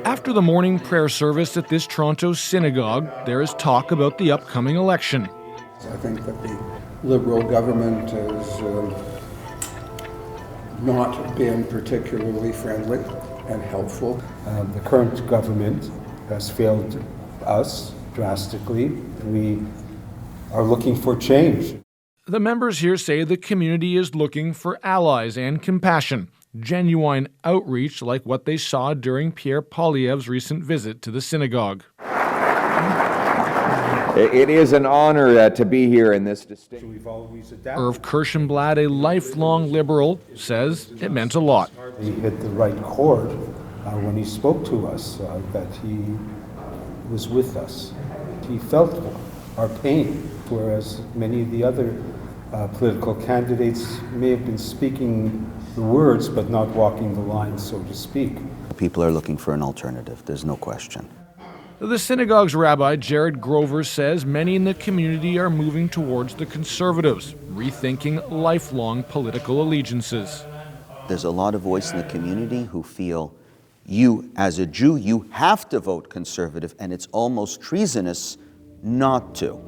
After the morning prayer service at this Toronto synagogue, there is talk about the upcoming election. I think that the Liberal government has not been particularly friendly and helpful. The current government has failed us drastically. We are looking for change. The members here say the community is looking for allies and compassion, genuine outreach like what they saw during Pierre Poilievre's recent visit to the synagogue. It is an honor to be here in this distinct. Irv Kirschenblatt, a lifelong Liberal, says it meant a lot. He hit the right chord when he spoke to us, that he was with us. He felt our pain, whereas many of the other political candidates may have been speaking the words but not walking the line, so to speak. People are looking for an alternative, there's no question. The synagogue's rabbi, Jared Grover, says many in the community are moving towards the Conservatives, rethinking lifelong political allegiances. There's a lot of voice in the community who feel you, as a Jew, you have to vote Conservative, and it's almost treasonous not to.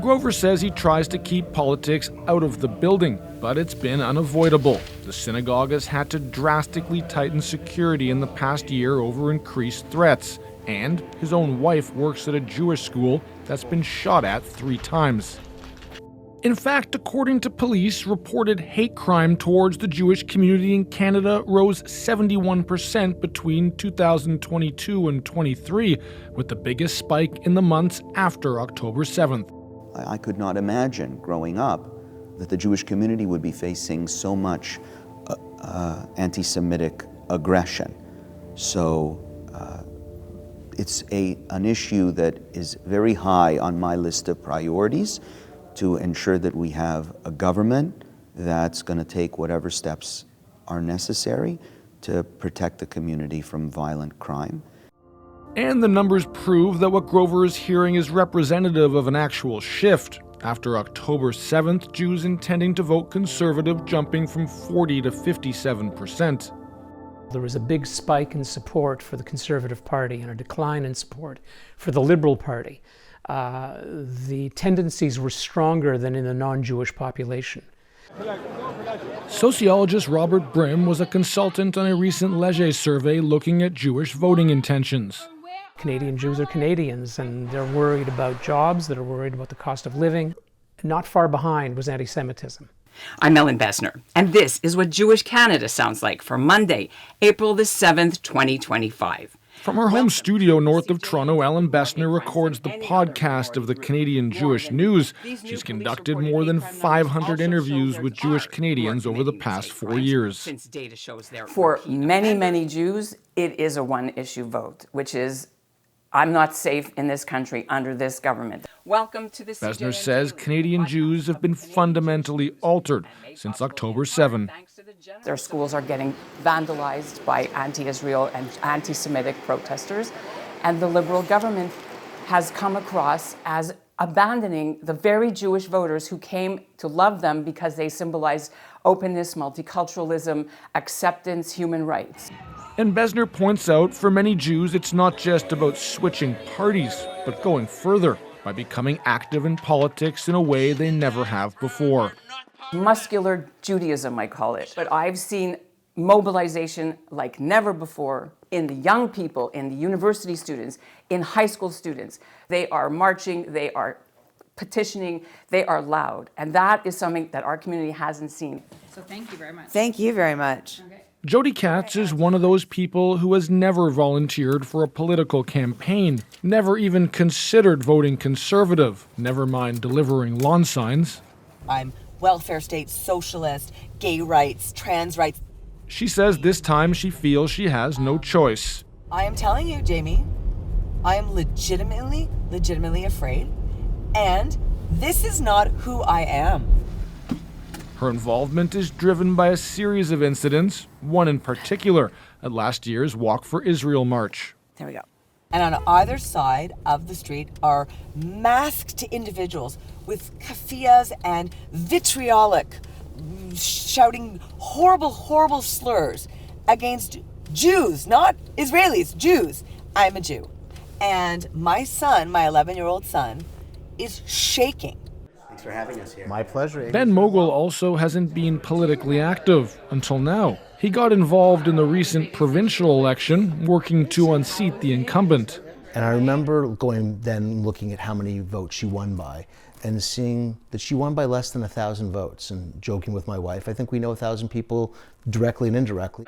Grover says he tries to keep politics out of the building, but it's been unavoidable. The synagogue has had to drastically tighten security in the past year over increased threats. And his own wife works at a Jewish school that's been shot at 3 times. In fact, according to police, reported hate crime towards the Jewish community in Canada rose 71% between 2022 and 23, with the biggest spike in the months after October 7th. I could not imagine growing up that the Jewish community would be facing so much anti-Semitic aggression. So it's an issue that is very high on my list of priorities, to ensure that we have a government that's going to take whatever steps are necessary to protect the community from violent crime. And the numbers prove that what Grover is hearing is representative of an actual shift. After October 7th, Jews intending to vote Conservative jumping from 40 to 57%. There was a big spike in support for the Conservative Party and a decline in support for the Liberal Party. The tendencies were stronger than in the non-Jewish population. Sociologist Robert Brim was a consultant on a recent Leger survey looking at Jewish voting intentions. Canadian Jews are Canadians, and they're worried about jobs, they're worried about the cost of living. Not far behind was anti-Semitism. I'm Ellen Besner, and this is what Jewish Canada sounds like for Monday, April the 7th, 2025. From her home studio north of Toronto, Ellen Besner records the podcast of the Canadian Jewish News. She's conducted more than 500 interviews with Jewish Canadians over the past 4 years. For many, many Jews, it is a one-issue vote, which is, I'm not safe in this country under this government. Welcome to the Besner says Canadian Jews have been fundamentally altered since October 7. Their schools are getting vandalized by anti-Israel and anti-Semitic protesters, and the Liberal government has come across as abandoning the very Jewish voters who came to love them because they symbolize openness, multiculturalism, acceptance, human rights. And Besner points out, for many Jews, it's not just about switching parties, but going further by becoming active in politics in a way they never have before. Muscular Judaism, I call it. But I've seen mobilization like never before in the young people, in the university students, in high school students. They are marching, they are petitioning, they are loud. And that is something that our community hasn't seen. So thank you very much. Thank you very much. Okay. Jody Katz is one of those people who has never volunteered for a political campaign, never even considered voting Conservative, never mind delivering lawn signs. I'm welfare state socialist, gay rights, trans rights. She says this time she feels she has no choice. I am telling you, Jamie, I am legitimately afraid, and this is not who I am. Her involvement is driven by a series of incidents, one in particular at last year's Walk for Israel march. There we go. And on either side of the street are masked individuals with keffiyehs and vitriolic, shouting horrible, horrible slurs against Jews, not Israelis, Jews. I'm a Jew. And my son, my 11-year-old son, is shaking. Thanks for having us here. My pleasure. Ben Mogul also hasn't been politically active until now. He got involved in the recent provincial election, working to unseat the incumbent. And I remember looking at how many votes she won by, and seeing that she won by less than 1,000 votes, and joking with my wife, I think we know 1,000 people directly and indirectly.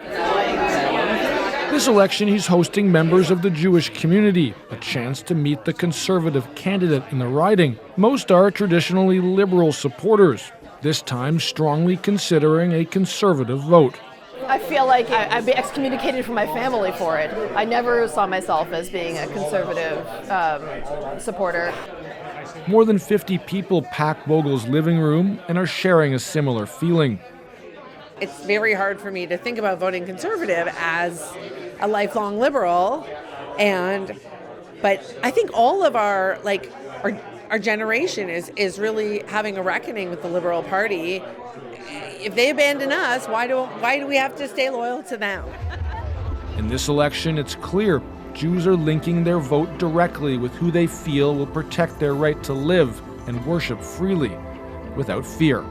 This election, he's hosting members of the Jewish community, a chance to meet the conservative candidate in the riding. Most are traditionally liberal supporters, this time strongly considering a conservative vote. I feel like I'd be excommunicated from my family for it. I never saw myself as being a conservative supporter. More than 50 people pack Vogel's living room and are sharing a similar feeling. It's very hard for me to think about voting conservative as a lifelong liberal, but I think all of our generation is really having a reckoning with the Liberal Party. If they abandon us, why do we have to stay loyal to them? In this election, it's clear Jews are linking their vote directly with who they feel will protect their right to live and worship freely without fear.